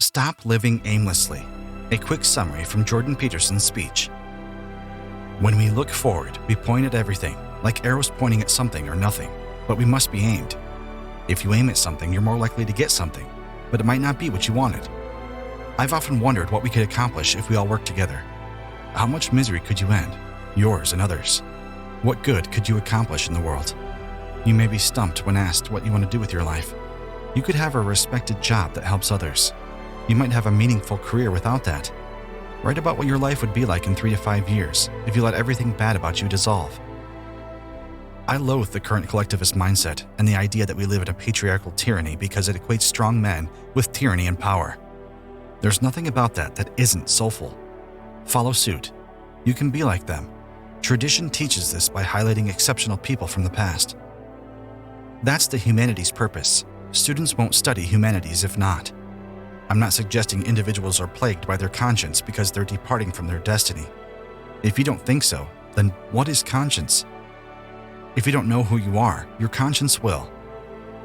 Stop living aimlessly. A quick summary from Jordan Peterson's speech. When we look forward, we point at everything, like arrows pointing at something or nothing, but we must be aimed. If you aim at something, you're more likely to get something, but it might not be what you wanted. I've often wondered what we could accomplish if we all worked together. How much misery could you end? Yours and others. What good could you accomplish in the world? You may be stumped when asked what you want to do with your life. You could have a respected job that helps others. You might have a meaningful career without that. Write about what your life would be like in 3 to 5 years if you let everything bad about you dissolve. I loathe the current collectivist mindset and the idea that we live in a patriarchal tyranny because it equates strong men with tyranny and power. There's nothing about that that isn't soulful. Follow suit. You can be like them. Tradition teaches this by highlighting exceptional people from the past. That's the humanities' purpose. Students won't study humanities if not. I'm not suggesting individuals are plagued by their conscience because they're departing from their destiny. If you don't think so, then what is conscience? If you don't know who you are, your conscience will.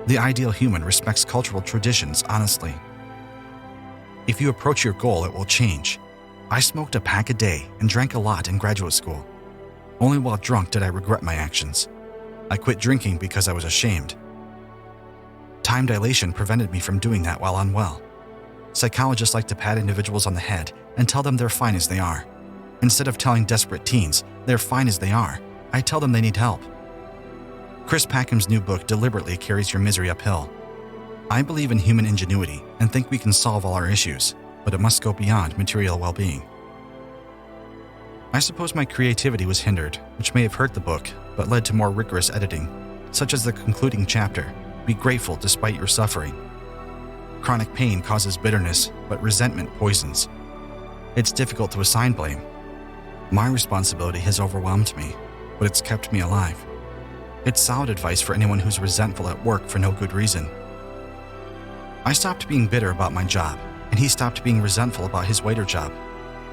The ideal human respects cultural traditions honestly. If you approach your goal, it will change. I smoked a pack a day and drank a lot in graduate school. Only while drunk did I regret my actions. I quit drinking because I was ashamed. Time dilation prevented me from doing that while unwell. Psychologists like to pat individuals on the head and tell them they're fine as they are. Instead of telling desperate teens they're fine as they are, I tell them they need help. Chris Packham's new book deliberately carries your misery uphill. I believe in human ingenuity and think we can solve all our issues, but it must go beyond material well-being. I suppose my creativity was hindered, which may have hurt the book, but led to more rigorous editing, such as the concluding chapter, "Be grateful despite your suffering." Chronic pain causes bitterness, but resentment poisons. It's difficult to assign blame. My responsibility has overwhelmed me, but it's kept me alive. It's solid advice for anyone who's resentful at work for no good reason. I stopped being bitter about my job, and he stopped being resentful about his waiter job.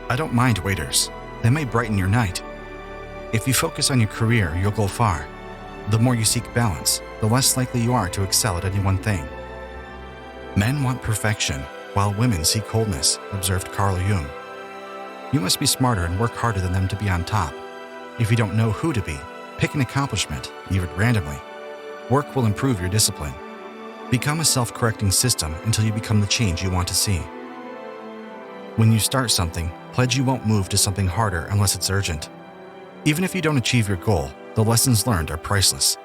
I don't mind waiters. They may brighten your night. If you focus on your career, you'll go far. The more you seek balance, the less likely you are to excel at any one thing. Men want perfection, while women seek wholeness, observed Carl Jung. You must be smarter and work harder than them to be on top. If you don't know who to be, pick an accomplishment, even randomly. Work will improve your discipline. Become a self-correcting system until you become the change you want to see. When you start something, pledge you won't move to something harder unless it's urgent. Even if you don't achieve your goal, the lessons learned are priceless.